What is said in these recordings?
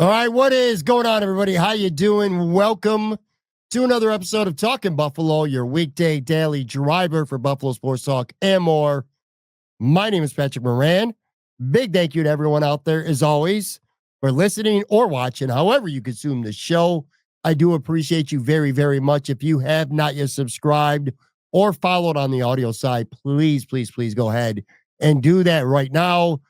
All right, what is going on, everybody? How you doing? Welcome to another episode of Talking Buffalo, your weekday daily driver for Buffalo Sports Talk and more. My name is Patrick Moran. Big thank you to everyone out there, as always, for listening or watching, however you consume the show. I do appreciate you very, very much. If you have not yet subscribed or followed on the audio side, please, please, please go ahead and do that right now.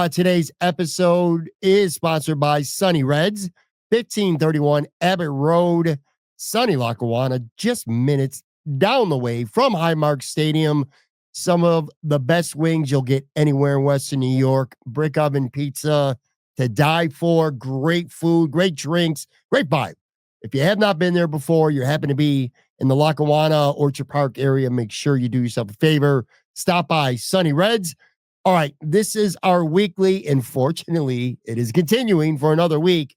Today's episode is sponsored by Sunny Reds, 1531 Abbott Road, sunny Lackawanna, just minutes down the way from Highmark Stadium. Some of the best wings you'll get anywhere in Western New York. Brick oven pizza to die for. Great food, great drinks, great vibe. If you have not been there before, you happen to be in the Lackawanna, Orchard Park area, make sure you do yourself a favor. Stop by Sunny Reds. All right, this is our weekly, and fortunately, it is continuing for another week.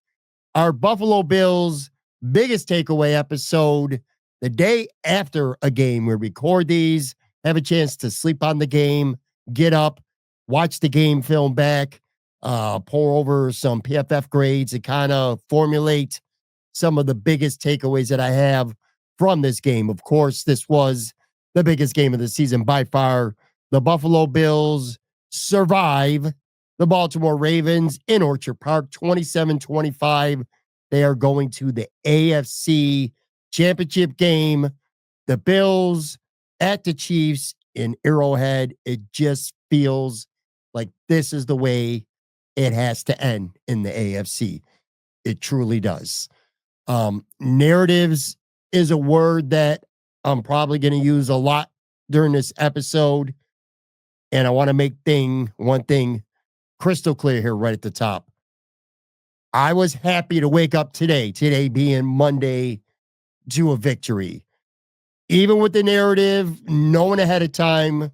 Our Buffalo Bills biggest takeaway episode, the day after a game. We record these, have a chance to sleep on the game, get up, watch the game film back, pour over some PFF grades and kind of formulate some of the biggest takeaways that I have from this game. Of course, this was the biggest game of the season by far. The Buffalo Bills survive the Baltimore Ravens in Orchard Park, 27-25. They are going to the AFC Championship game. The Bills at the Chiefs in Arrowhead. It just feels like this is the way it has to end in the AFC. It truly does. Narratives is a word that I'm probably going to use a lot during this episode. And I want to make one thing crystal clear here right at the top. I was happy to wake up today being Monday, to a victory. Even with the narrative, knowing ahead of time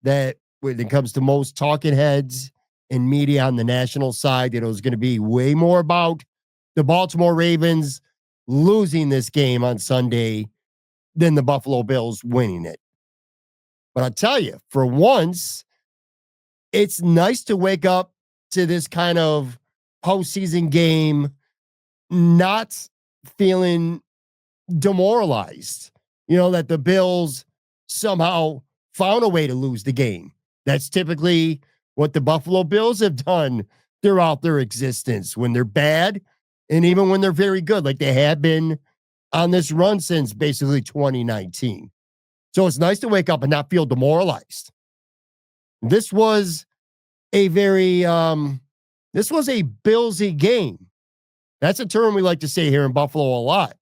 that when it comes to most talking heads and media on the national side, that it was going to be way more about the Baltimore Ravens losing this game on Sunday than the Buffalo Bills winning it. But I'll tell you, for once, it's nice to wake up to this kind of postseason game not feeling demoralized. You know, that the Bills somehow found a way to lose the game. That's typically what the Buffalo Bills have done throughout their existence when they're bad and even when they're very good, like they have been on this run since basically 2019. So it's nice to wake up and not feel demoralized. This was a very, this was a Billsy game. That's a term we like to say here in Buffalo a lot.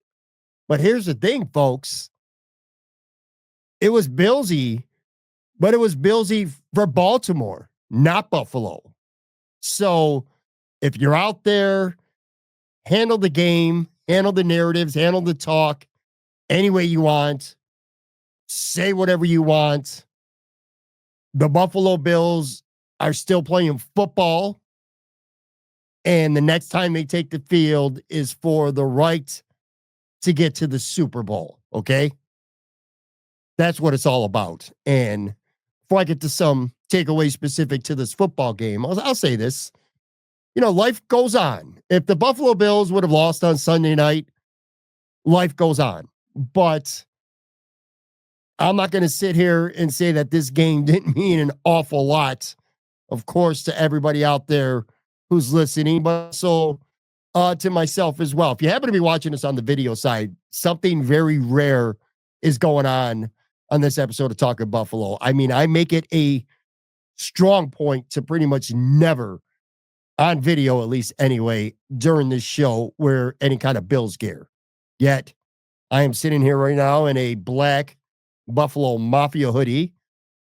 But here's the thing, folks. It was Billsy, but it was Billsy for Baltimore, not Buffalo. So if you're out there, handle the game, handle the narratives, handle the talk any way you want. Say whatever you want. The Buffalo Bills are still playing football. And the next time they take the field is for the right to get to the Super Bowl. Okay? That's what it's all about. And before I get to some takeaways specific to this football game, I'll say this. You know, life goes on. If the Buffalo Bills would have lost on Sunday night, life goes on. But I'm not going to sit here and say that this game didn't mean an awful lot, of course, to everybody out there who's listening, but also to myself as well. If you happen to be watching us on the video side, something very rare is going on this episode of Talking Buffalo. I mean, I make it a strong point to pretty much never, on video at least anyway, during this show, wear any kind of Bills gear. Yet, I am sitting here right now in a black Buffalo Mafia hoodie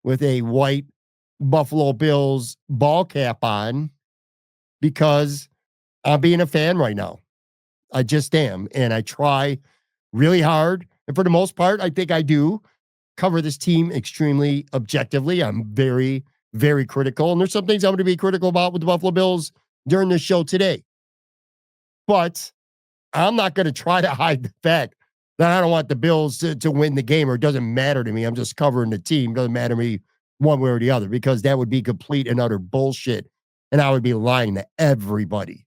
with a white Buffalo Bills ball cap on because I'm being a fan right now. I just am. And I try really hard. And for the most part, I think I do cover this team extremely objectively. I'm very, very critical. And there's some things I'm going to be critical about with the Buffalo Bills during this show today. But I'm not going to try to hide the fact that I don't want the Bills to win the game, or it doesn't matter to me. I'm just covering the team. It doesn't matter to me one way or the other, because that would be complete and utter bullshit. And I would be lying to everybody.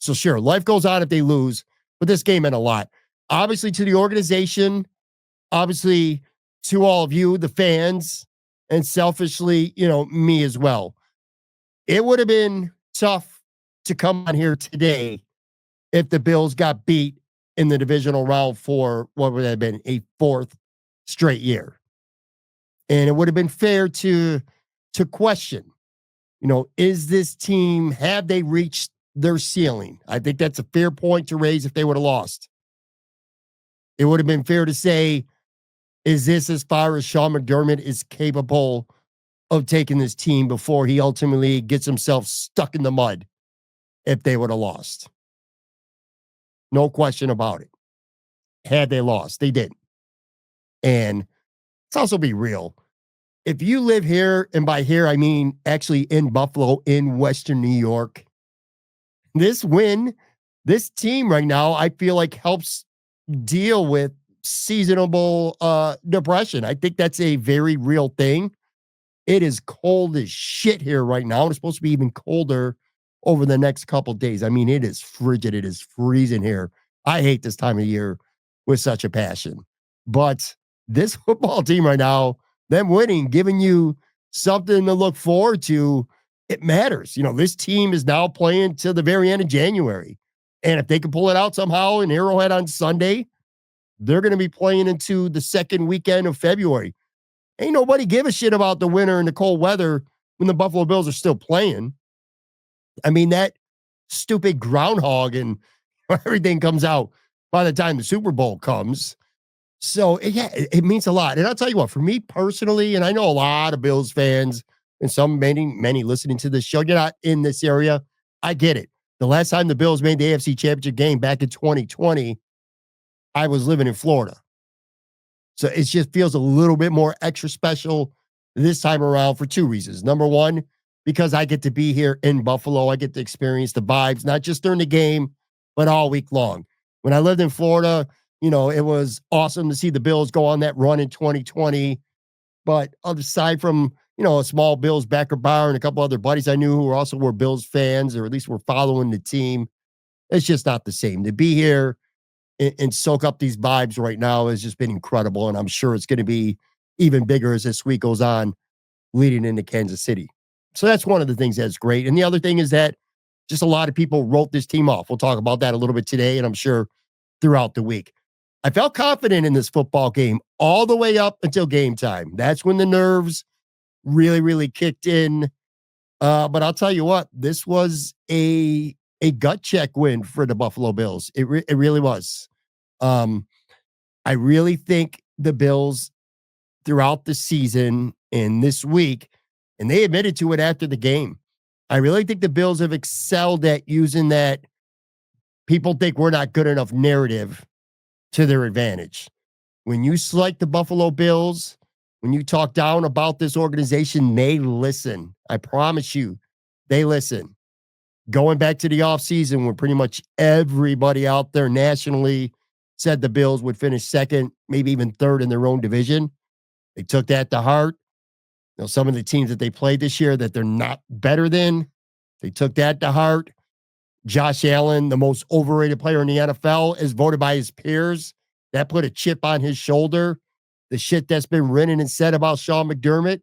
So sure, life goes on if they lose, but this game meant a lot. Obviously to the organization, obviously to all of you, the fans, and selfishly, me as well. It would have been tough to come on here today if the Bills got beat in the divisional round for what would have been a fourth straight year. And it would have been fair to question, is this team, have they reached their ceiling? I think that's a fair point to raise if they would have lost. It would have been fair to say, is this as far as Sean McDermott is capable of taking this team before he ultimately gets himself stuck in the mud if they would have lost? No question about it. Had they lost, they didn't. And let's also be real. If you live here, and by here, I mean actually in Buffalo, in Western New York, this win, this team right now, I feel like helps deal with seasonable depression. I think that's a very real thing. It is cold as shit here right now. It's supposed to be even colder over the next couple days. I mean, it is frigid. It is freezing here. I hate this time of year with such a passion. But this football team right now, them winning, giving you something to look forward to, it matters. This team is now playing till the very end of January. And if they can pull it out somehow in Arrowhead on Sunday, they're going to be playing into the second weekend of February. Ain't nobody give a shit about the winter and the cold weather when the Buffalo Bills are still playing. I mean, that stupid groundhog and everything comes out by the time the Super Bowl comes. So, yeah, it means a lot. And I'll tell you what, for me personally, and I know a lot of Bills fans and many listening to this show, you're not in this area. I get it. The last time the Bills made the AFC Championship game back in 2020, I was living in Florida. So it just feels a little bit more extra special this time around for two reasons. Number one, because I get to be here in Buffalo. I get to experience the vibes, not just during the game, but all week long. When I lived in Florida, it was awesome to see the Bills go on that run in 2020. But aside from, a small Bills backer bar and a couple other buddies I knew who were Bills fans, or at least were following the team, it's just not the same. To be here and soak up these vibes right now has just been incredible. And I'm sure it's going to be even bigger as this week goes on, leading into Kansas City. So that's one of the things that's great. And the other thing is that just a lot of people wrote this team off. We'll talk about that a little bit today, and I'm sure throughout the week. I felt confident in this football game all the way up until game time. That's when the nerves really, really kicked in. But I'll tell you what, this was a gut check win for the Buffalo Bills. It really was. I really think the Bills throughout the season and this week, and they admitted to it after the game, I really think the Bills have excelled at using that people think we're not good enough narrative to their advantage. When you select the Buffalo Bills, when you talk down about this organization, they listen. I promise you, they listen. Going back to the offseason when pretty much everybody out there nationally said the Bills would finish second, maybe even third in their own division, they took that to heart. Some of the teams that they played this year that they're not better than, they took that to heart. Josh Allen, the most overrated player in the NFL, is voted by his peers. That put a chip on his shoulder. The shit that's been written and said about Sean McDermott,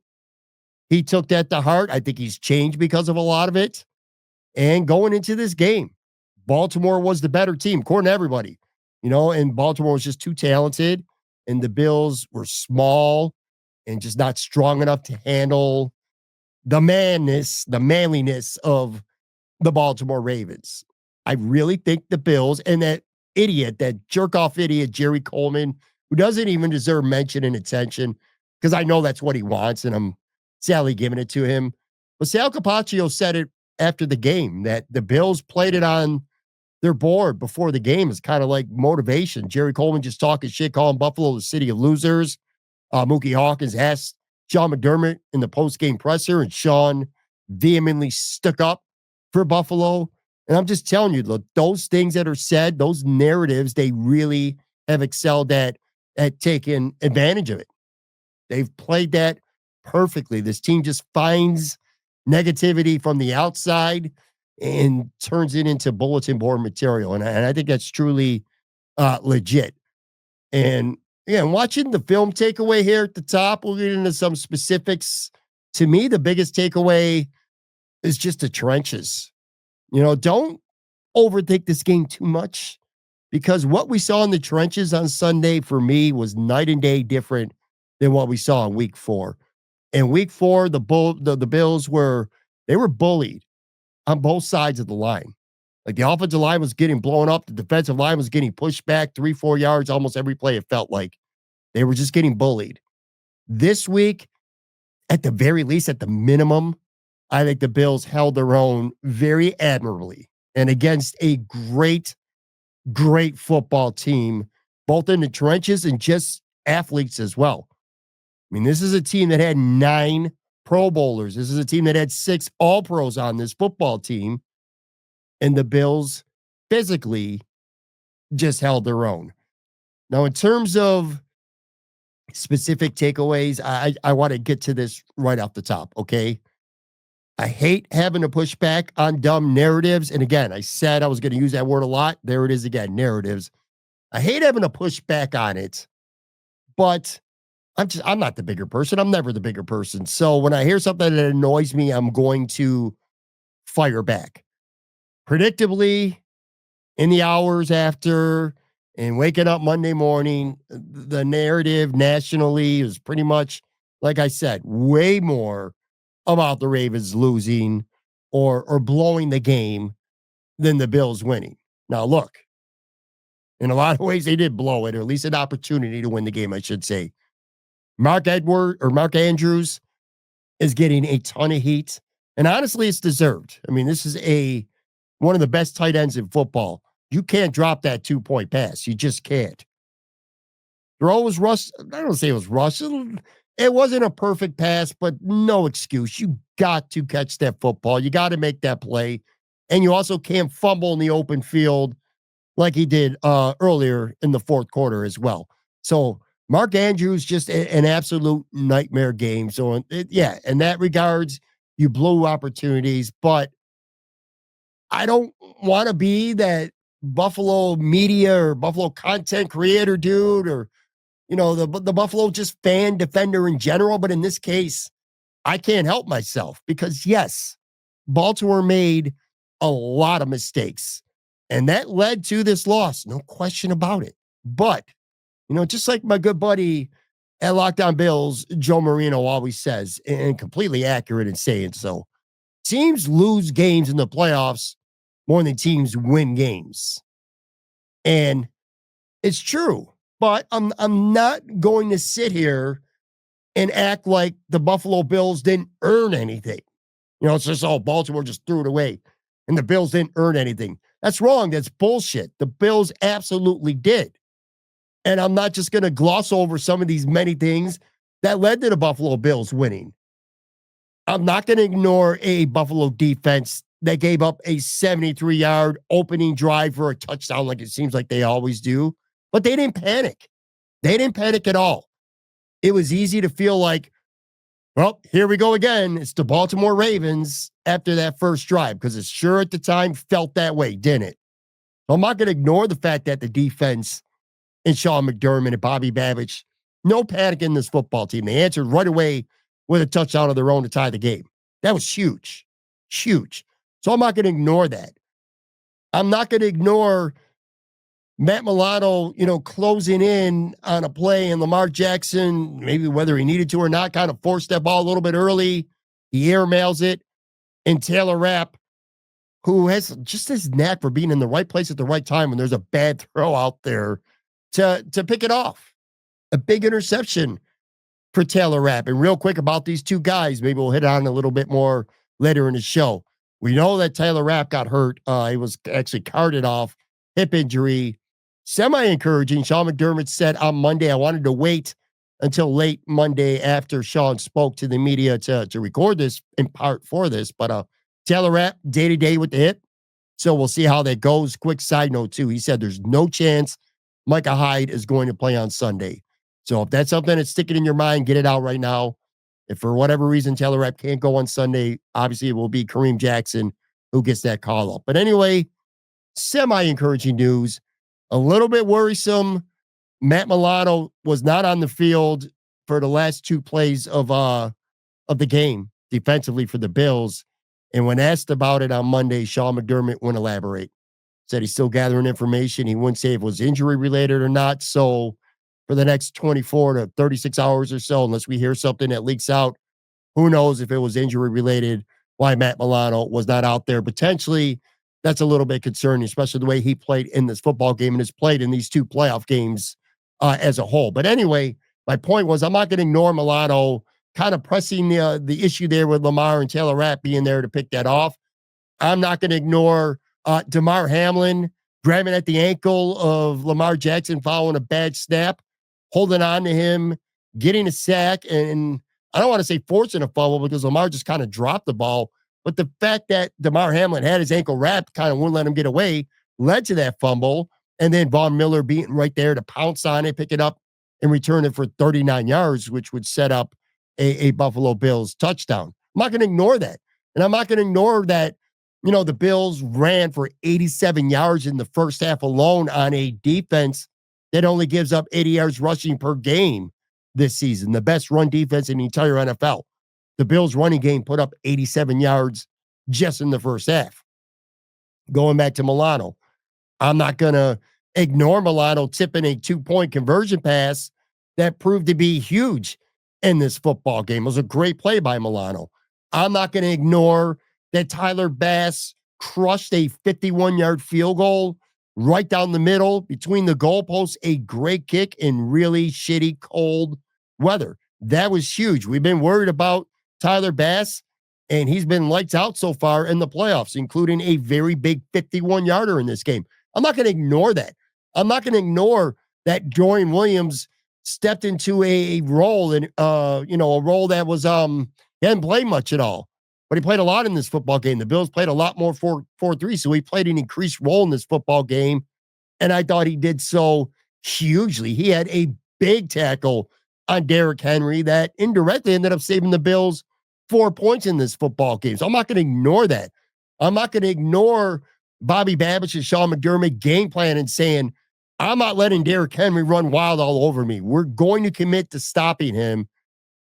he took that to heart. I think he's changed because of a lot of it. And going into this game, Baltimore was the better team, according to everybody. And Baltimore was just too talented, and the Bills were small and just not strong enough to handle the manliness of the Baltimore Ravens. I really think the Bills and that jerk-off idiot, Jerry Coleman, who doesn't even deserve mention and attention, because I know that's what he wants, and I'm sadly giving it to him. But Sal Capaccio said it after the game, that the Bills played it on their board before the game is kind of like motivation. Jerry Coleman just talking shit, calling Buffalo the city of losers. Mookie Hawkins asked Sean McDermott in the post-game presser, and Sean vehemently stuck up for Buffalo. And I'm just telling you, look, those things that are said, those narratives, they really have excelled at taking advantage of it. They've played that perfectly. This team just finds negativity from the outside and turns it into bulletin board material. And I think that's truly legit. And yeah, watching the film takeaway here at the top, we'll get into some specifics. To me, the biggest takeaway is just the trenches. Don't overthink this game too much because what we saw in the trenches on Sunday for me was night and day different than what we saw in week 4. In week 4, the Bills were bullied on both sides of the line. Like the offensive line was getting blown up, the defensive line was getting pushed back 3-4 yards almost every play. It felt like they were just getting bullied. This week, at the very least, at the minimum, I think the Bills held their own very admirably and against a great, great football team, both in the trenches and just athletes as well. I mean, this is a team that had 9 Pro Bowlers. This is a team that had 6 All Pros on this football team. And the Bills physically just held their own. Now, in terms of specific takeaways, I want to get to this right off the top, okay? I hate having to push back on dumb narratives. And again, I said I was going to use that word a lot. There it is again, narratives. I hate having to push back on it, but I'm not the bigger person. I'm never the bigger person. So when I hear something that annoys me, I'm going to fire back. Predictably, in the hours after and waking up Monday morning, the narrative nationally is pretty much, like I said, way more about the Ravens losing or blowing the game than the Bills winning. Now, look, in a lot of ways, they did blow it, or at least an opportunity to win the game, I should say. Mark Andrews is getting a ton of heat, and honestly, it's deserved. I mean, this is one of the best tight ends in football. You can't drop that 2-point pass. You just can't. Throw was rushed. I don't say it was rushed. It wasn't a perfect pass, but no excuse. You got to catch that football. You got to make that play. And you also can't fumble in the open field like he did earlier in the fourth quarter as well. So Mark Andrews, just an absolute nightmare game. So yeah, in that regards, you blew opportunities, but I don't want to be that Buffalo media or Buffalo content creator dude or, the Buffalo just fan defender in general. But in this case, I can't help myself because, yes, Baltimore made a lot of mistakes and that led to this loss. No question about it. But, just like my good buddy at Lockdown Bills, Joe Marino always says, and completely accurate in saying so, teams lose games in the playoffs more than teams win games. And it's true, but I'm not going to sit here and act like the Buffalo Bills didn't earn anything. It's just, Baltimore just threw it away and the Bills didn't earn anything. That's wrong. That's bullshit. The Bills absolutely did. And I'm not just going to gloss over some of these many things that led to the Buffalo Bills winning. I'm not going to ignore a Buffalo defense that gave up a 73-yard opening drive for a touchdown like it seems like they always do. But they didn't panic. They didn't panic at all. It was easy to feel like, well, here we go again. It's the Baltimore Ravens after that first drive because it sure at the time felt that way, didn't it? I'm not going to ignore the fact that the defense and Sean McDermott and Bobby Babich, no panic in this football team. They answered right away with a touchdown of their own to tie the game. That was huge. Huge. So I'm not going to ignore that. I'm not going to ignore Matt Milano, closing in on a play and Lamar Jackson, maybe whether he needed to or not, kind of forced that ball a little bit early. He airmails it. And Taylor Rapp, who has just this knack for being in the right place at the right time when there's a bad throw out there to pick it off. A big interception for Taylor Rapp. And real quick about these two guys, maybe we'll hit on a little bit more later in the show. We know that Taylor Rapp got hurt. He was actually carted off, hip injury. Semi-encouraging. Sean McDermott said on Monday, I wanted to wait until late Monday after Sean spoke to the media to record this in part for this. But Taylor Rapp, day-to-day with the hip. So we'll see how that goes. Quick side note, too. He said there's no chance Micah Hyde is going to play on Sunday. So if that's something that's sticking in your mind, get it out right now. If for whatever reason Taylor Rapp can't go on Sunday, obviously it will be Kareem Jackson who gets that call up. But anyway, semi-encouraging news. A little bit worrisome. Matt Milano was not on the field for the last two plays of the game defensively for the Bills. And when asked about it on Monday, Sean McDermott wouldn't elaborate. Said he's still gathering information. He wouldn't say if it was injury related or not. So for the next 24 to 36 hours or so, unless we hear something that leaks out, who knows if it was injury related, why Matt Milano was not out there. Potentially, that's a little bit concerning, especially the way he played in this football game and has played in these two playoff games as a whole. But anyway, my point was I'm not going to ignore Milano kind of pressing the issue there with Lamar and Taylor Rapp being there to pick that off. I'm not going to ignore Damar Hamlin grabbing at the ankle of Lamar Jackson following a bad snap, holding on to him, getting a sack, and I don't want to say forcing a fumble because Lamar just kind of dropped the ball. But the fact that Damar Hamlin had his ankle wrapped kind of wouldn't let him get away led to that fumble. And then Von Miller being right there to pounce on it, pick it up, and return it for 39 yards, which would set up a Buffalo Bills touchdown. I'm not going to ignore that. And I'm not going to ignore that, the Bills ran for 87 yards in the first half alone on a defense that only gives up 80 yards rushing per game this season, the best run defense in the entire NFL. The Bills running game put up 87 yards just in the first half. Going back to Milano, I'm not going to ignore Milano tipping a 2-point conversion pass that proved to be huge in this football game. It was a great play by Milano. I'm not going to ignore that Tyler Bass crushed a 51-yard field goal right down the middle between the goalposts, a great kick in really shitty cold weather. That was huge. We've been worried about Tyler Bass, and he's been lights out so far in the playoffs, including a very big 51-yarder in this game. I'm not going to ignore that. I'm not going to ignore that Dorian Williams stepped into a role and a role that was he hadn't played much at all, but he played a lot in this football game. The Bills played a lot more 4-3, so he played an increased role in this football game, and I thought he did so hugely. He had a big tackle on Derrick Henry that indirectly ended up saving the Bills 4 points in this football game. So I'm not going to ignore that. I'm not going to ignore Bobby Babich and Sean McDermott game plan and saying, I'm not letting Derrick Henry run wild all over me. We're going to commit to stopping him.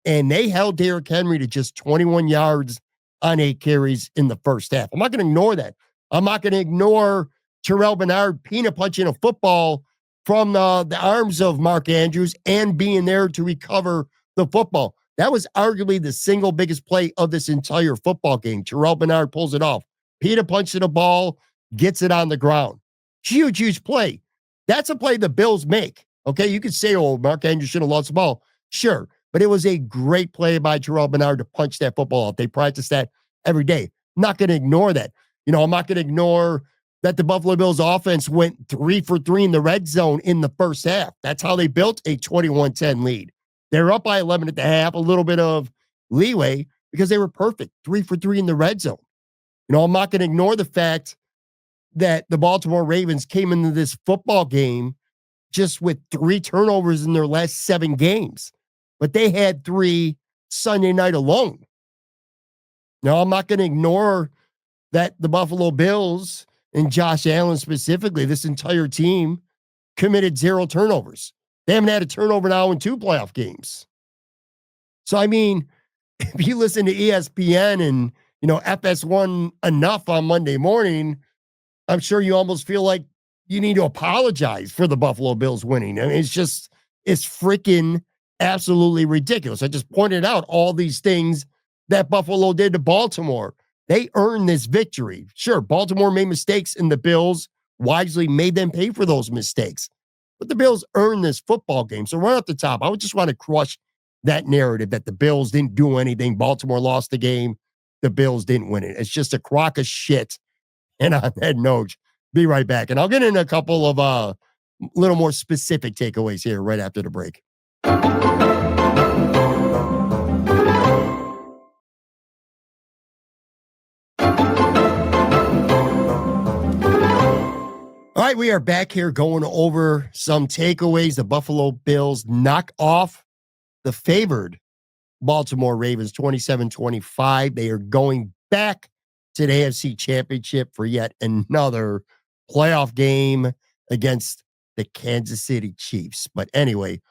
And they held Derrick Henry to just 21 yards on 8 carries in the first half. I'm not going to ignore that. I'm not going to ignore Terrell Bernard peanut punching a football from the arms of Mark Andrews and being there to recover the football. That was arguably the single biggest play of this entire football game. Terrell Bernard pulls it off. Peanut punches the ball, gets it on the ground. Huge, huge play. That's a play the Bills make. Okay, you could say, oh, Mark Andrews should have lost the ball. Sure, but it was a great play by Terrell Bernard to punch that football out. They practice that every day. I'm not going to ignore that. I'm not going to ignore that the Buffalo Bills offense went 3 for 3 in the red zone in the first half. That's how they built a 21-10 lead. They're up by 11 at the half, a little bit of leeway because they were perfect, 3 for 3 in the red zone. I'm not going to ignore the fact that the Baltimore Ravens came into this football game just with 3 turnovers in their last 7 games, but they had 3 Sunday night alone. Now, I'm not going to ignore that the Buffalo Bills and Josh Allen specifically, this entire team committed 0 turnovers. They haven't had a turnover now in 2 playoff games. So, I mean, if you listen to ESPN and, FS1 enough on Monday morning, I'm sure you almost feel like you need to apologize for the Buffalo Bills winning. I mean, it's freaking absolutely ridiculous. I just pointed out all these things that Buffalo did to Baltimore. They earned this victory. Sure, Baltimore made mistakes and the Bills wisely made them pay for those mistakes. But the Bills earned this football game. So right off the top, I would just want to crush that narrative that the Bills didn't do anything. Baltimore lost the game. The Bills didn't win it. It's just a crock of shit. And on that note, be right back. And I'll get in a couple of little more specific takeaways here right after the break. All right, we are back here going over some takeaways. The Buffalo Bills knock off the favored Baltimore Ravens 27-25. They are going back to the AFC Championship for yet another playoff game against the Kansas City Chiefs. But anyway,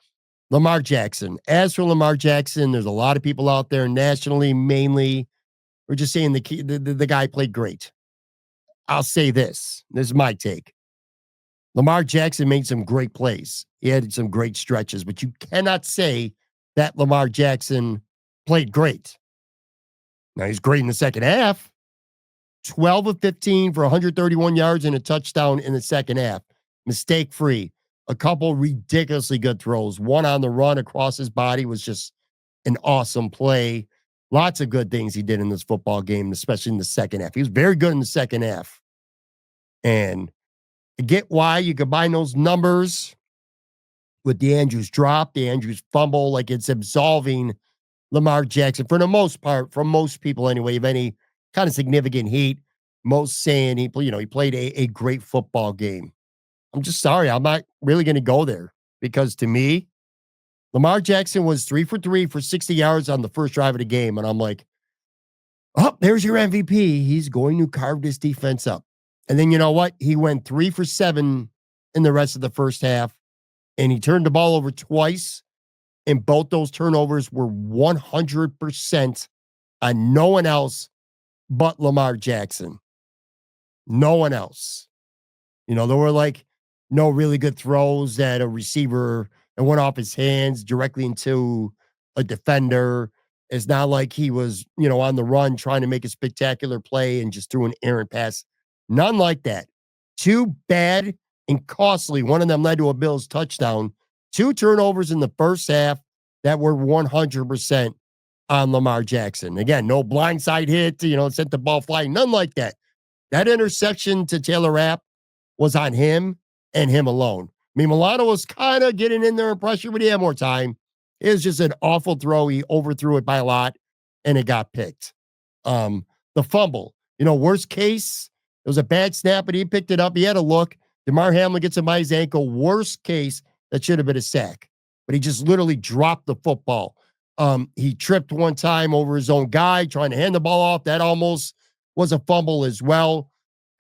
Lamar Jackson. As for Lamar Jackson, there's a lot of people out there nationally, mainly, we're just saying the guy played great. I'll say this. This is my take. Lamar Jackson made some great plays. He had some great stretches, but you cannot say that Lamar Jackson played great. Now, he's great in the second half. 12 of 15 for 131 yards and a touchdown in the second half. Mistake free. A couple ridiculously good throws. One on the run across his body was just an awesome play. Lots of good things he did in this football game, especially in the second half. He was very good in the second half. And I get why you combine those numbers with the Andrews drop, the Andrews fumble, like it's absolving Lamar Jackson for the most part, from most people anyway, of any kind of significant heat. Most saying he played a great football game. I'm just sorry. I'm not really going to go there because to me, Lamar Jackson was 3 for 3 for 60 yards on the first drive of the game. And I'm like, oh, there's your MVP. He's going to carve this defense up. And then you know what? He went 3 for 7 in the rest of the first half, and he turned the ball over twice. And both those turnovers were 100% on no one else but Lamar Jackson. No one else. There were like no really good throws that a receiver that went off his hands directly into a defender. It's not like he was, on the run trying to make a spectacular play and just threw an errant pass. None like that. Too bad and costly. One of them led to a Bills touchdown. 2 turnovers in the first half that were 100% on Lamar Jackson. Again, no blindside hit, sent the ball flying. None like that. That interception to Taylor Rapp was on him and him alone. I mean, Milano was kind of getting in there and pressure, but he had more time. It was just an awful throw. He overthrew it by a lot, and it got picked. The fumble, worst case, it was a bad snap, but he picked it up. He had a look. DeMar Hamlin gets him by his ankle. Worst case, that should have been a sack, but he just literally dropped the football. He tripped one time over his own guy trying to hand the ball off. That almost was a fumble as well.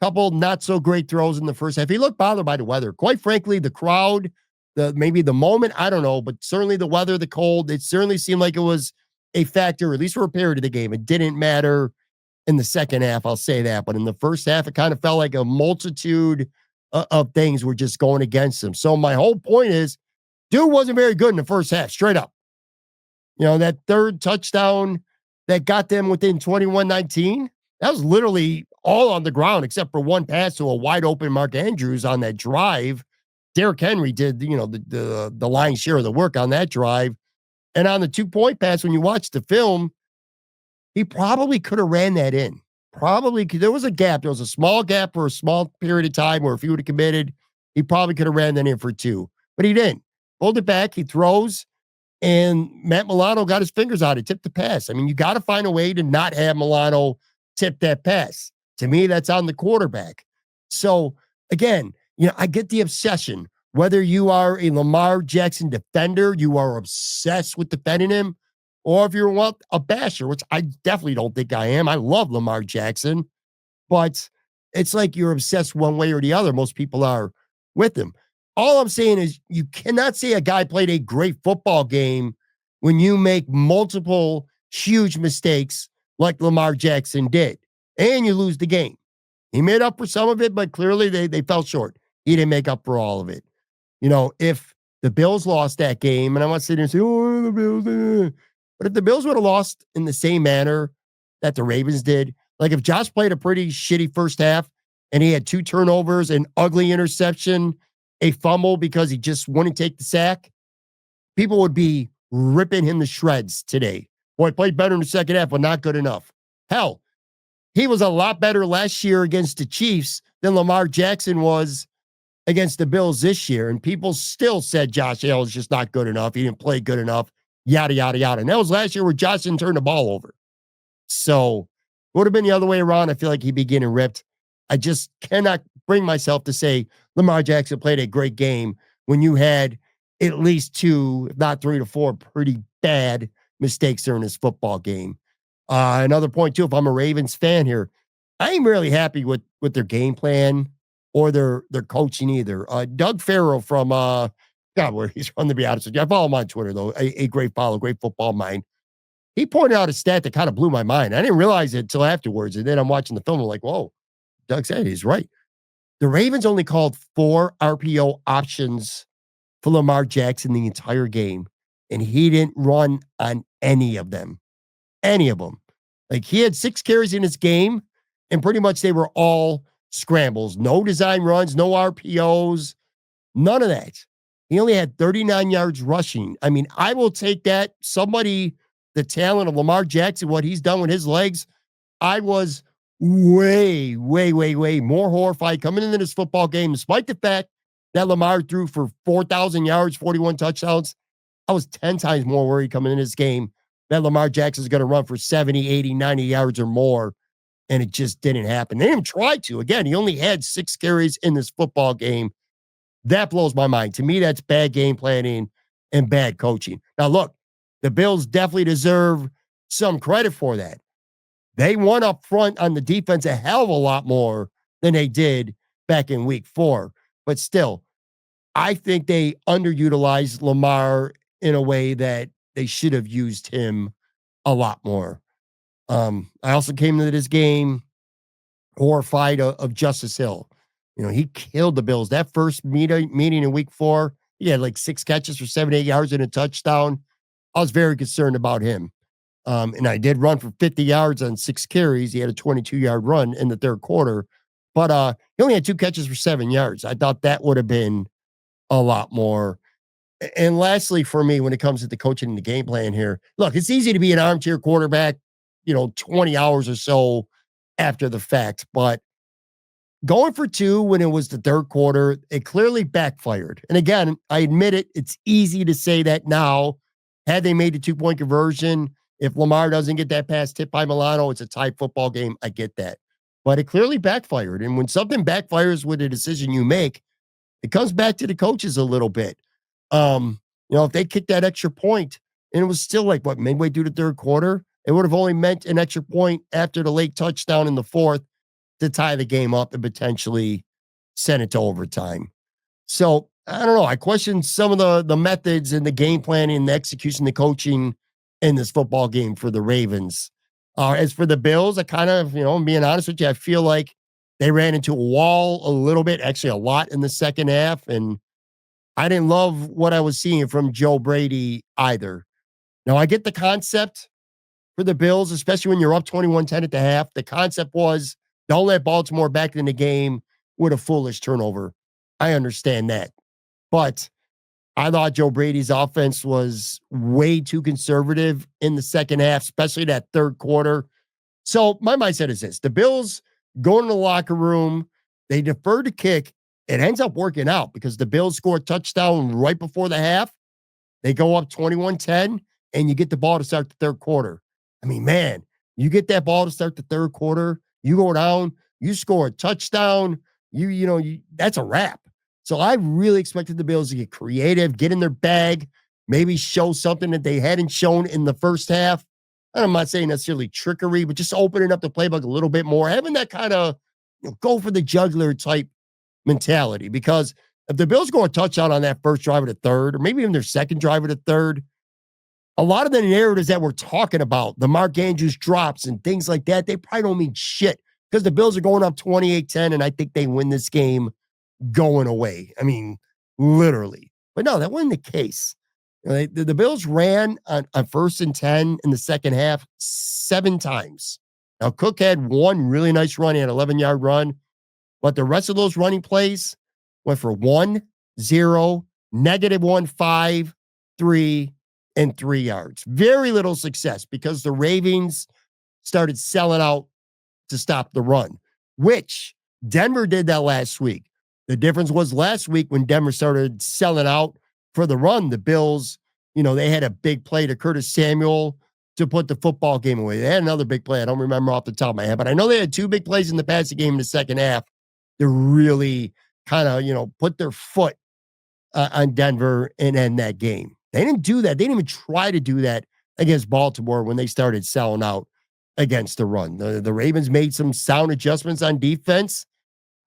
Couple not so great throws in the first half. He looked bothered by the weather. Quite frankly, the crowd, maybe the moment, I don't know, but certainly the weather, the cold, it certainly seemed like it was a factor, at least for a period of the game. It didn't matter in the second half, I'll say that. But in the first half, it kind of felt like a multitude of things were just going against him. So my whole point is, dude wasn't very good in the first half, straight up. That third touchdown that got them within 21-19, that was literally all on the ground except for one pass to a wide open Mark Andrews on that drive. Derrick Henry did, the lion's share of the work on that drive. And on the 2-point pass, when you watch the film, he probably could have ran that in. Probably, because there was a gap. There was a small gap for a small period of time where if he would have committed, he probably could have ran that in for 2. But he didn't. Pulled it back. He throws. And Matt Milano got his fingers out. He tipped the pass. I mean, you got to find a way to not have Milano tip that pass. To me, that's on the quarterback. So, again, I get the obsession. Whether you are a Lamar Jackson defender, you are obsessed with defending him, or if you're a basher, which I definitely don't think I am. I love Lamar Jackson, but it's like you're obsessed one way or the other. Most people are with him. All I'm saying is you cannot say a guy played a great football game when you make multiple huge mistakes like Lamar Jackson did, and you lose the game. He made up for some of it, but clearly they fell short. He didn't make up for all of it. If the Bills lost that game, and I'm not sitting there saying, oh, the Bills, but if the Bills would have lost in the same manner that the Ravens did, like if Josh played a pretty shitty first half and he had 2 turnovers, an ugly interception, a fumble because he just wouldn't take the sack, people would be ripping him to shreds today. Boy, played better in the second half, but not good enough. Hell, he was a lot better last year against the Chiefs than Lamar Jackson was against the Bills this year. And people still said Josh Allen is just not good enough. He didn't play good enough, yada, yada, yada. And that was last year where Josh didn't turn the ball over. So it would have been the other way around. I feel like he'd be getting ripped. I just cannot bring myself to say Lamar Jackson played a great game when you had at least 2, if not 3 to 4, pretty bad mistakes during this football game. Another point, too, if I'm a Ravens fan here, I ain't really happy with their game plan or their coaching either. Doug Farrell from God, where he's from, to be honest with you. I follow him on Twitter though. A great follow, great football mind. He pointed out a stat that kind of blew my mind. I didn't realize it until afterwards. And then I'm watching the film. I'm like, whoa, Doug said he's right. The Ravens only called 4 RPO options for Lamar Jackson the entire game, and he didn't run on any of them. Any of them. Like, he had 6 carries in his game, and pretty much they were all scrambles. No design runs, no RPOs, none of that. He only had 39 yards rushing. I mean, I will take that. Somebody, the talent of Lamar Jackson, what he's done with his legs, I was way, way, way, way more horrified coming into this football game, despite the fact that Lamar threw for 4,000 yards, 41 touchdowns. I was 10 times more worried coming in this game that Lamar Jackson is going to run for 70, 80, 90 yards or more. And it just didn't happen. They didn't try to. Again, he only had 6 carries in this football game. That blows my mind. To me, that's bad game planning and bad coaching. Now, look, the Bills definitely deserve some credit for that. They won up front on the defense a hell of a lot more than they did back in week 4. But still, I think they underutilized Lamar in a way that they should have used him a lot more. I also came into this game horrified of Justice Hill. You know, he killed the Bills. That first meeting in week 4, he had like 6 catches for 78 yards and a touchdown. I was very concerned about him. And I did run for 50 yards on 6 carries. He had a 22-yard run in the third quarter, but he only had 2 catches for 7 yards. I thought that would have been a lot more. And lastly, for me, when it comes to the coaching and the game plan here, look, it's easy to be an armchair quarterback, 20 hours or so after the fact, but going for 2 when it was the third quarter, it clearly backfired. And again, I admit it, it's easy to say that now. Had they made the 2-point conversion, if Lamar doesn't get that pass tipped by Milano, it's a tight football game. I get that. But it clearly backfired. And when something backfires with a decision you make, it comes back to the coaches a little bit. If they kicked that extra point and it was still like midway through the third quarter, it would have only meant an extra point after the late touchdown in the fourth to tie the game up and potentially send it to overtime. So I don't know. I question some of the methods and the game planning and the execution, the coaching in this football game for the Ravens. As for the Bills, I kind of, I'm being honest with you, I feel like they ran into a wall a little bit, actually a lot in the second half. And I didn't love what I was seeing from Joe Brady either. Now, I get the concept for the Bills, especially when you're up 21-10 at the half. The concept was don't let Baltimore back in the game with a foolish turnover. I understand that. But I thought Joe Brady's offense was way too conservative in the second half, especially that third quarter. So my mindset is this. The Bills go in the locker room. They defer to kick. It ends up working out because the Bills score a touchdown right before the half. They go up 21-10, and you get the ball to start the third quarter. I mean, man, you get that ball to start the third quarter, you go down, you score a touchdown, that's a wrap. So I really expected the Bills to get creative, get in their bag, maybe show something that they hadn't shown in the first half. And I'm not saying necessarily trickery, but just opening up the playbook a little bit more, having that kind of go for the juggler type mentality. Because if the Bills go a touchdown on that first drive of the third, or maybe even their second drive of the third, a lot of the narratives that we're talking about, the Mark Andrews drops and things like that, they probably don't mean shit because the Bills are going up 28-10, and I think they win this game going away. I mean, literally. But no, that wasn't the case. The Bills ran on 1st and 10 in the second half 7 times. Now, Cook had one really nice run. He had an 11-yard run. But the rest of those running plays went for 1, 0, -1, 5, 3, and 3 yards. Very little success because the Ravens started selling out to stop the run, which Denver did that last week. The difference was last week when Denver started selling out for the run, the Bills, they had a big play to Curtis Samuel to put the football game away. They had another big play. I don't remember off the top of my head, but I know they had 2 big plays in the passing game in the second half to really kind of, put their foot on Denver and end that game. They didn't do that. They didn't even try to do that against Baltimore when they started selling out. against the run. The Ravens made some sound adjustments on defense,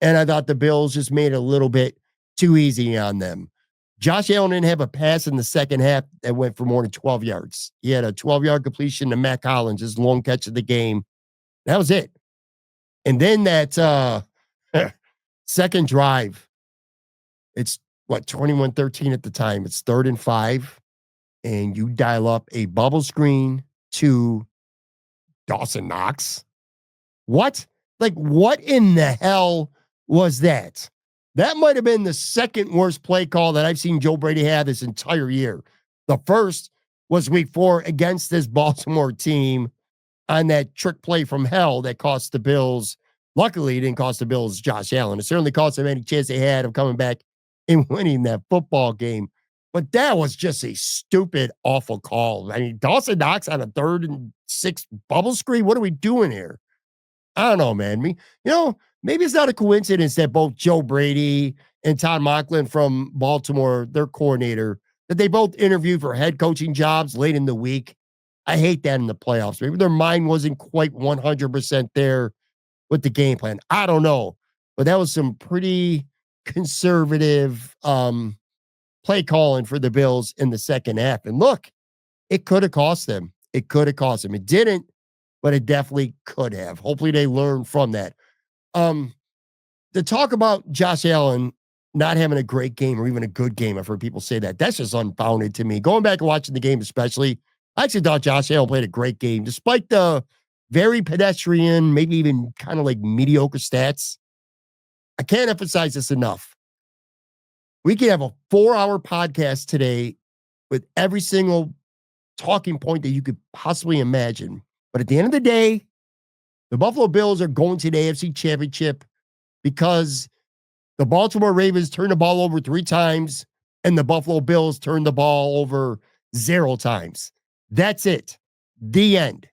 and I thought the Bills just made it a little bit too easy on them. Josh Allen didn't have a pass in the second half that went for more than 12 yards. He had a 12-yard completion to Matt Collins, his long catch of the game. That was it. And then that second drive, it's what, 21-13 at the time. It's 3rd and 5, and you dial up a bubble screen to Dawson Knox. What? Like, what in the hell was that? That might have been the second worst play call that I've seen Joe Brady have this entire year. The first was week 4 against this Baltimore team on that trick play from hell that cost the Bills. Luckily, it didn't cost the Bills Josh Allen. It certainly cost them any chance they had of coming back and winning that football game. But that was just a stupid, awful call. I mean, Dawson Knox on a 3rd and 6 bubble screen. What are we doing here? I don't know, man. Maybe it's not a coincidence that both Joe Brady and Todd Monken from Baltimore, their coordinator, that they both interviewed for head coaching jobs late in the week. I hate that in the playoffs. Maybe their mind wasn't quite 100% there with the game plan. I don't know. But that was some pretty conservative play calling for the Bills in the second half. And look, it could have cost them. It could have cost them. It didn't, but it definitely could have. Hopefully they learn from that. To talk about Josh Allen not having a great game or even a good game, I've heard people say that. That's just unfounded to me. Going back and watching the game especially, I actually thought Josh Allen played a great game, despite the very pedestrian, maybe even kind of like mediocre stats. I can't emphasize this enough. We could have a 4-hour podcast today with every single talking point that you could possibly imagine. But at the end of the day, the Buffalo Bills are going to the AFC Championship because the Baltimore Ravens turned the ball over 3 times and the Buffalo Bills turned the ball over 0 times. That's it. The end.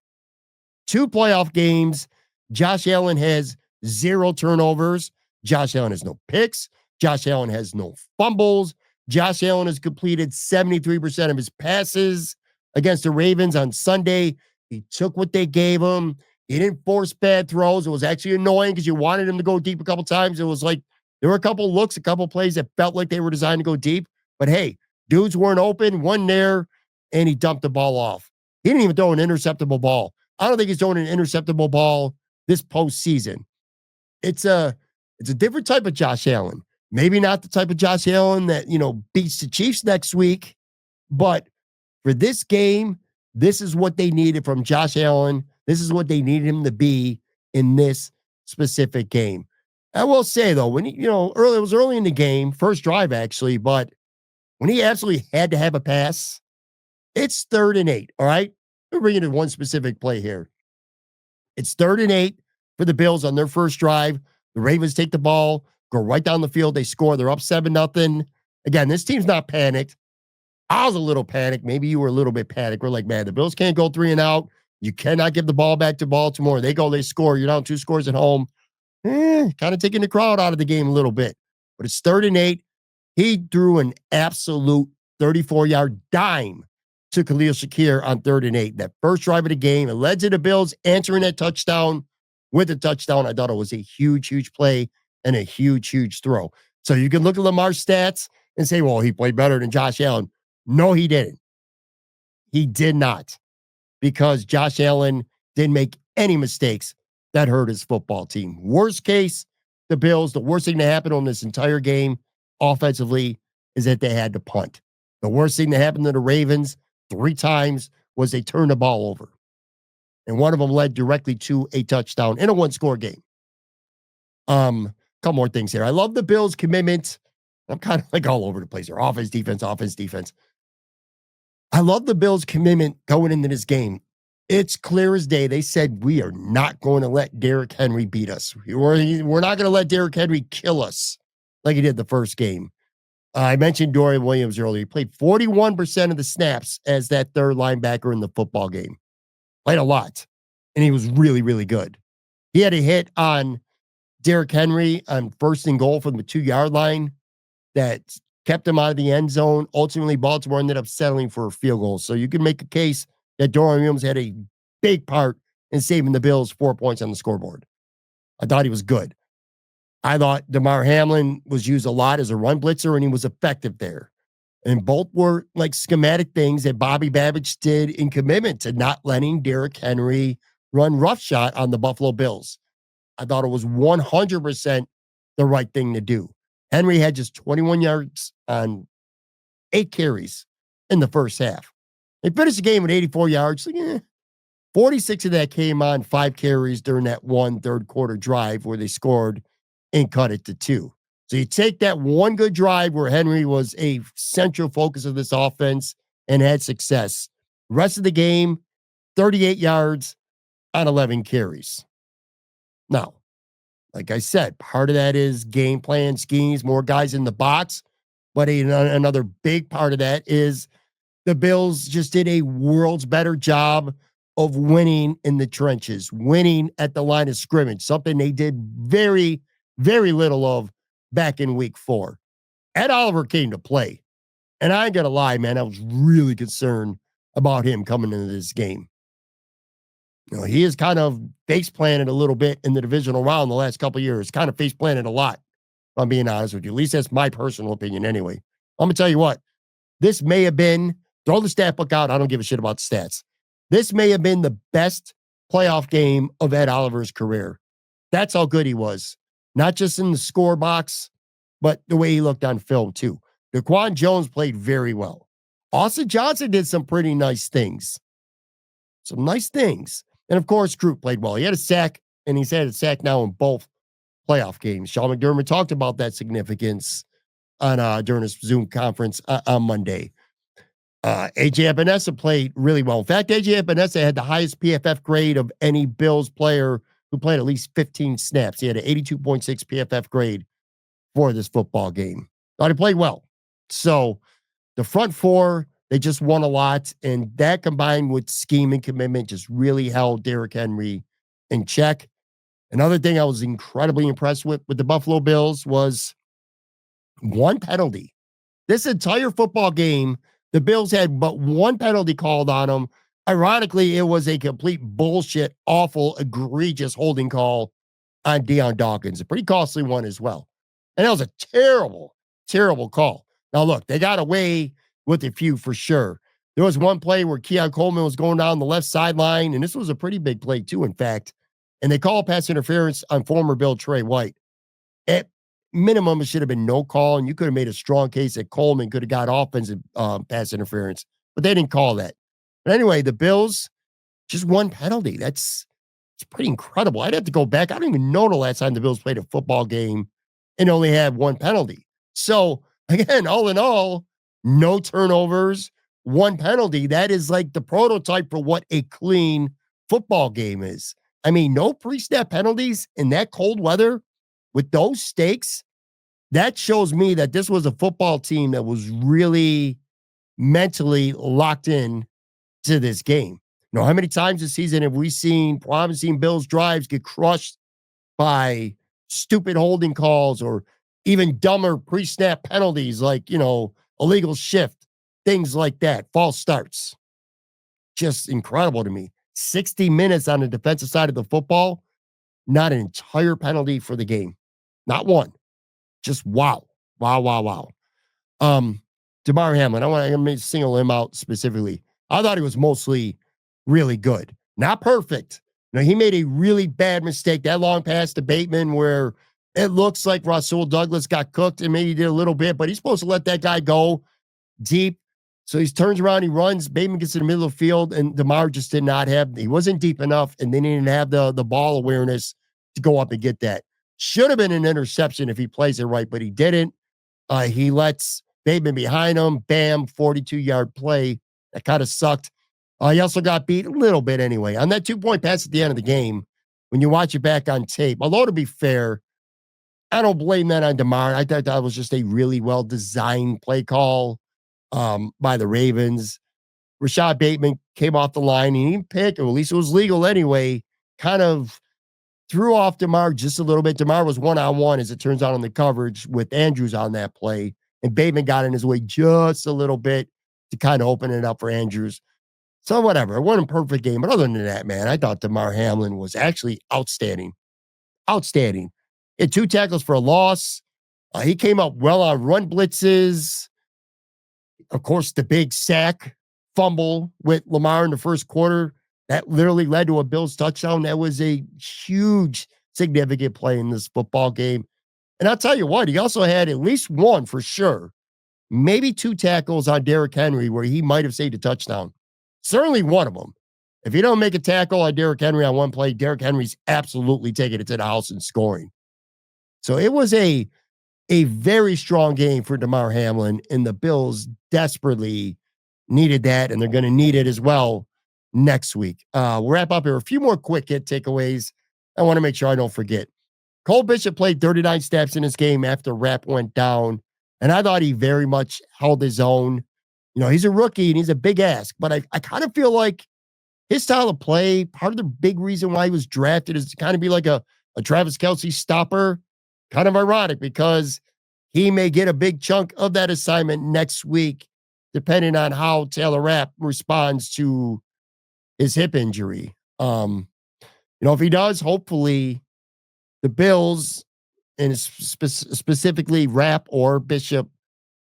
2 playoff games. Josh Allen has 0 turnovers. Josh Allen has no picks. Josh Allen has no fumbles. Josh Allen has completed 73% of his passes against the Ravens on Sunday. He took what they gave him. He didn't force bad throws. It was actually annoying because you wanted him to go deep a couple times. It was like there were a couple looks, a couple plays that felt like they were designed to go deep. But hey, dudes weren't open, one there, and he dumped the ball off. He didn't even throw an interceptable ball. I don't think he's throwing an interceptable ball this postseason. It's a different type of Josh Allen. Maybe not the type of Josh Allen that, beats the Chiefs next week, but for this game, this is what they needed from Josh Allen. This is what they needed him to be in this specific game. I will say, though, when it was early in the game, first drive actually, but when he absolutely had to have a pass, it's 3rd and 8, all right? We're bringing in one specific play here. It's 3rd and 8 for the Bills on their first drive. The Ravens take the ball, go right down the field. They score. They're up 7-0. Again, this team's not panicked. I was a little panicked. Maybe you were a little bit panicked. We're like, man, the Bills can't go 3 and out. You cannot give the ball back to Baltimore. They go, they score. You're down 2 scores at home. Kind of taking the crowd out of the game a little bit. But it's 3rd and 8. He threw an absolute 34-yard dime to Khalil Shakir on 3rd and 8. That first drive of the game, it led to the Bills answering that touchdown with a touchdown. I thought it was a huge, huge play and a huge, huge throw. So you can look at Lamar's stats and say, well, he played better than Josh Allen. No, he didn't. He did not, because Josh Allen didn't make any mistakes that hurt his football team. Worst case, the Bills, the worst thing that happened on this entire game offensively is that they had to punt. The worst thing that happened to the Ravens 3 times was they turned the ball over. And one of them led directly to a touchdown in a 1-score game. Couple more things here. I love the Bills' commitment. I'm kind of like all over the place here. Offense, defense, offense, defense. I love the Bills' commitment going into this game. It's clear as day. They said, we are not going to let Derrick Henry beat us. We're not going to let Derrick Henry kill us like he did the first game. I mentioned Dorian Williams earlier. He played 41% of the snaps as that 3rd linebacker in the football game. Played a lot. And he was really, really good. He had a hit on Derrick Henry on 1st and goal from the 2-yard line that kept him out of the end zone. Ultimately, Baltimore ended up settling for a field goal. So you can make a case that Dorian Williams had a big part and saving the Bills 4 points on the scoreboard. I thought he was good. I thought Damar Hamlin was used a lot as a run blitzer, and he was effective there. And both were like schematic things that Bobby Babbitt did in commitment to not letting Derrick Henry run roughshod on the Buffalo Bills. I thought it was 100% the right thing to do. Henry had just 21 yards on 8 carries in the first half. They finished the game with 84 yards. 46 of that came on 5 carries during that one third quarter drive where they scored and cut it to 2. So you take that one good drive where Henry was a central focus of this offense and had success. Rest of the game, 38 yards on 11 carries. Now, like I said, part of that is game plan schemes, more guys in the box. But another big part of that is the Bills just did a world's better job of winning in the trenches, winning at the line of scrimmage, something they did very, very little of back in week 4. Ed Oliver came to play. And I ain't going to lie, man, I was really concerned about him coming into this game. He is kind of face planted a little bit in the divisional round the last couple of years, kind of face planted a lot, if I'm being honest with you. At least that's my personal opinion anyway. I'm going to tell you what, this may have been, throw the stat book out. I don't give a shit about the stats. This may have been the best playoff game of Ed Oliver's career. That's how good he was. Not just in the score box, but the way he looked on film too. Daquan Jones played very well. Austin Johnson did some pretty nice things. Some nice things. And of course, Groot played well. He had a sack, and he's had a sack now in both playoff games. Sean McDermott talked about that significance on during his Zoom conference on Monday. AJ Epinesa played really well. In fact, AJ Epinesa had the highest PFF grade of any Bills player who played at least 15 snaps. He had an 82.6 PFF grade for this football game. Thought he played well. So the front four, they just won a lot. And that combined with scheme and commitment just really held Derrick Henry in check. Another thing I was incredibly impressed with the Buffalo Bills was one penalty. This entire football game, the Bills had but one penalty called on them. Ironically, it was a complete bullshit, awful, egregious holding call on Deion Dawkins. A pretty costly one as well. And that was a terrible, terrible call. Now, look, they got away with a few for sure. There was one play where Keon Coleman was going down the left sideline, and this was a pretty big play too, in fact. And they called pass interference on former Bill Trey White. At minimum, it should have been no call, and you could have made a strong case that Coleman could have got offensive pass interference, but they didn't call that. But anyway, the Bills, just one penalty. It's pretty incredible. I'd have to go back. I don't even know the last time the Bills played a football game and only had one penalty. So, again, all in all, no turnovers, one penalty. That is like the prototype for what a clean football game is. I mean, no pre-snap penalties in that cold weather with those stakes. That shows me that this was a football team that was really mentally locked in to this game. You know, how many times this season have we seen, haven't seen Bills drives get crushed by stupid holding calls or even dumber pre-snap penalties like, illegal shift, things like that, false starts. Just incredible to me. 60 minutes on the defensive side of the football, not an entire penalty for the game. Not one. Just wow. Wow. Damar Hamlin, I'm going to single him out specifically. I thought he was mostly really good. Not perfect. He made a really bad mistake. That long pass to Bateman where it looks like Rasul Douglas got cooked and maybe he did a little bit, but he's supposed to let that guy go deep. So he turns around, he runs, Bateman gets in the middle of the field, and Damar just he wasn't deep enough, and they didn't have the ball awareness to go up and get that. Should have been an interception if he plays it right, but he didn't. He lets Bateman behind him, bam, 42-yard play. That kind of sucked. He also got beat a little bit anyway. On that 2-point pass at the end of the game, when you watch it back on tape, although to be fair, I don't blame that on Damar. I thought that was just a really well-designed play call by the Ravens. Rashad Bateman came off the line. He didn't pick, or at least it was legal anyway, kind of threw off Damar just a little bit. Damar was one-on-one, as it turns out, on the coverage with Andrews on that play. And Bateman got in his way just a little bit to kind of open it up for Andrews. So whatever. It wasn't a perfect game, but other than that, man, I thought Damar Hamlin was actually outstanding. Outstanding. He had 2 tackles for a loss. He came up well on run blitzes. Of course, the big sack fumble with Lamar in the first quarter that literally led to a Bills touchdown. That was a huge, significant play in this football game. And I'll tell you what, he also had at least one for sure, maybe 2 tackles on Derrick Henry where he might have saved a touchdown. Certainly one of them. If you don't make a tackle on Derrick Henry on one play, Derrick Henry's absolutely taking it to the house and scoring. So it was a very strong game for Damar Hamlin, and the Bills desperately needed that, and they're going to need it as well next week. We'll wrap up here. A few more quick hit takeaways. I want to make sure I don't forget. Cole Bishop played 39 snaps in this game after Rapp went down, and I thought he very much held his own. You know, he's a rookie and he's a big ask, but I kind of feel like his style of play, part of the big reason why he was drafted is to kind of be like a Travis Kelce stopper. Kind of ironic because he may get a big chunk of that assignment next week, depending on how Taylor Rapp responds to his hip injury. If he does, hopefully the Bills and specifically Rapp or Bishop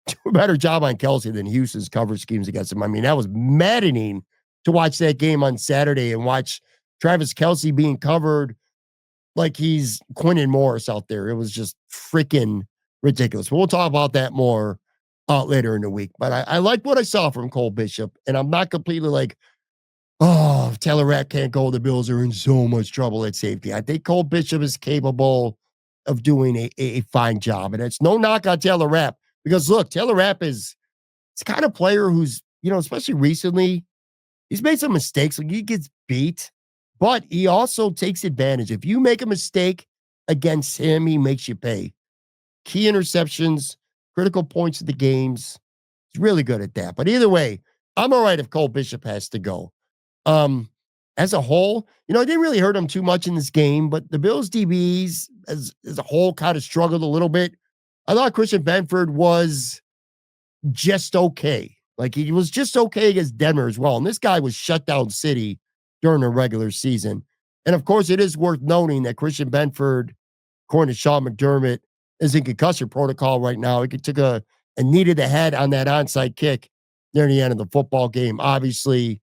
do a better job on Kelce than Houston's coverage schemes against him. I mean, that was maddening to watch that game on Saturday and watch Travis Kelce being covered like he's Quinton Morris out there. It was just freaking ridiculous. We'll talk about that more later in the week. But I like what I saw from Cole Bishop, and I'm not completely like, oh, if Taylor Rapp can't go, the Bills are in so much trouble at safety. I think Cole Bishop is capable of doing a fine job, and it's no knock on Taylor Rapp because look, Taylor Rapp is it's kind of player who's, especially recently, he's made some mistakes. Like he gets beat, but he also takes advantage. If you make a mistake against him, he makes you pay. Key interceptions, critical points of the games. He's really good at that. But either way, I'm all right if Cole Bishop has to go. As a whole, I didn't really hurt him too much in this game, but the Bills DBs as a whole kind of struggled a little bit. I thought Christian Benford was just okay. Like he was just okay against Denver as well. And this guy was shut down city during the regular season. And of course, it is worth noting that Christian Benford, according to Sean McDermott, is in concussion protocol right now. He took a knee to the head on that onside kick near the end of the football game. Obviously,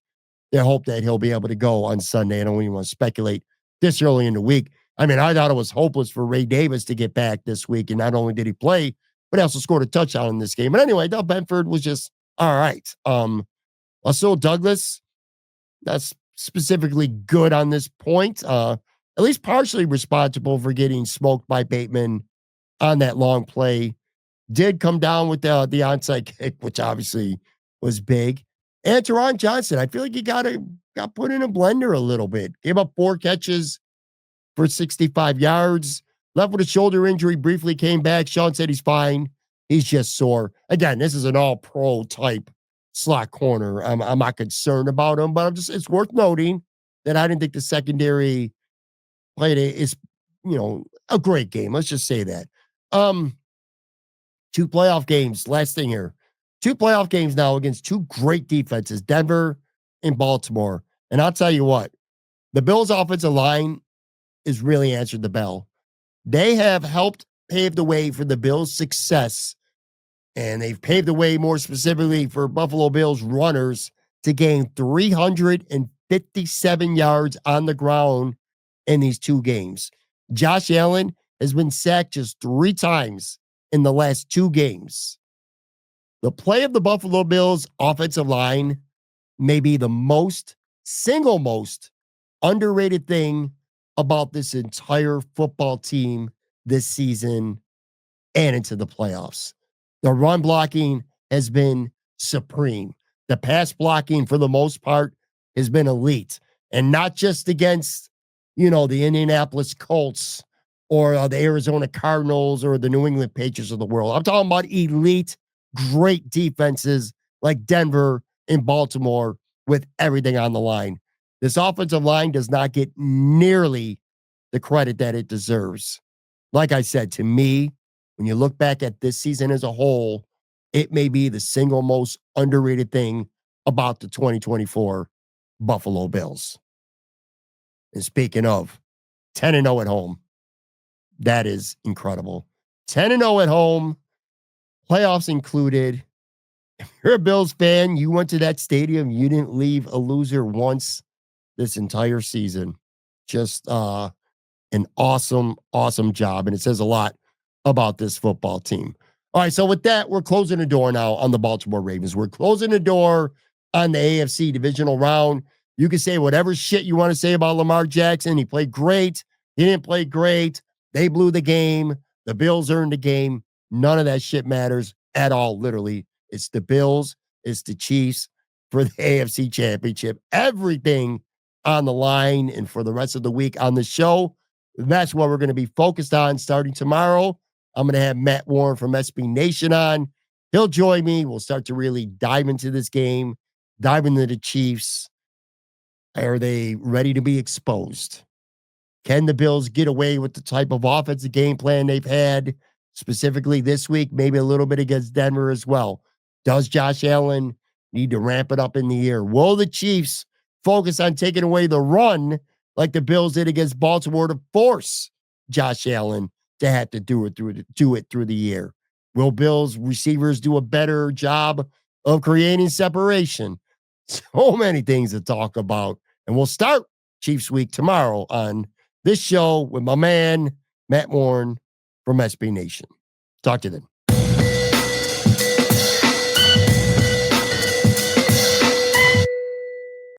they hope that he'll be able to go on Sunday. I don't even want to speculate this early in the week. I mean, I thought it was hopeless for Ray Davis to get back this week. And not only did he play, but he also scored a touchdown in this game. But anyway, I thought Benford was just all right. Russell Douglas, that's specifically good on this point. At least partially responsible for getting smoked by Bateman on that long play. Did come down with the onside kick, which obviously was big. And Teron Johnson, I feel like he got put in a blender a little bit. Gave up 4 catches for 65 yards. Left with a shoulder injury, briefly came back. Sean said he's fine. He's just sore. Again, this is an all-pro type slot corner. I'm not concerned about him, but it's worth noting that I didn't think the secondary played a great game. Let's just say that. 2 playoff games. Last thing here. 2 playoff games now against 2 great defenses, Denver and Baltimore. And I'll tell you what, the Bills' offensive line has really answered the bell. They have helped pave the way for the Bills' success, and they've paved the way more specifically for Buffalo Bills runners to gain 357 yards on the ground in these 2 games. Josh Allen has been sacked just 3 times in the last 2 games. The play of the Buffalo Bills offensive line may be the single most underrated thing about this entire football team this season and into the playoffs. The run blocking has been supreme. The pass blocking, for the most part, has been elite. And not just against, the Indianapolis Colts or the Arizona Cardinals or the New England Patriots of the world. I'm talking about elite, great defenses like Denver and Baltimore with everything on the line. This offensive line does not get nearly the credit that it deserves. Like I said, to me, when you look back at this season as a whole, it may be the single most underrated thing about the 2024 Buffalo Bills. And speaking of 10-0 at home, that is incredible. 10-0 at home, playoffs included. If you're a Bills fan, you went to that stadium, you didn't leave a loser once this entire season. Just an awesome, awesome job. And it says a lot about this football team. All right. So, with that, we're closing the door now on the Baltimore Ravens. We're closing the door on the AFC divisional round. You can say whatever shit you want to say about Lamar Jackson. He played great. He didn't play great. They blew the game. The Bills earned the game. None of that shit matters at all. Literally, it's the Bills, it's the Chiefs for the AFC championship. Everything on the line. And for the rest of the week on the show, that's what we're going to be focused on starting tomorrow. I'm going to have Matt Warren from SB Nation on. He'll join me. We'll start to really dive into this game, dive into the Chiefs. Are they ready to be exposed? Can the Bills get away with the type of offensive game plan they've had, specifically this week, maybe a little bit against Denver as well? Does Josh Allen need to ramp it up in the air? Will the Chiefs focus on taking away the run like the Bills did against Baltimore to force Josh Allen to have to do it through the air? Will Bills receivers do a better job of creating separation? So many things to talk about. And we'll start Chiefs Week tomorrow on this show with my man, Matt Warren from SB Nation. Talk to you then.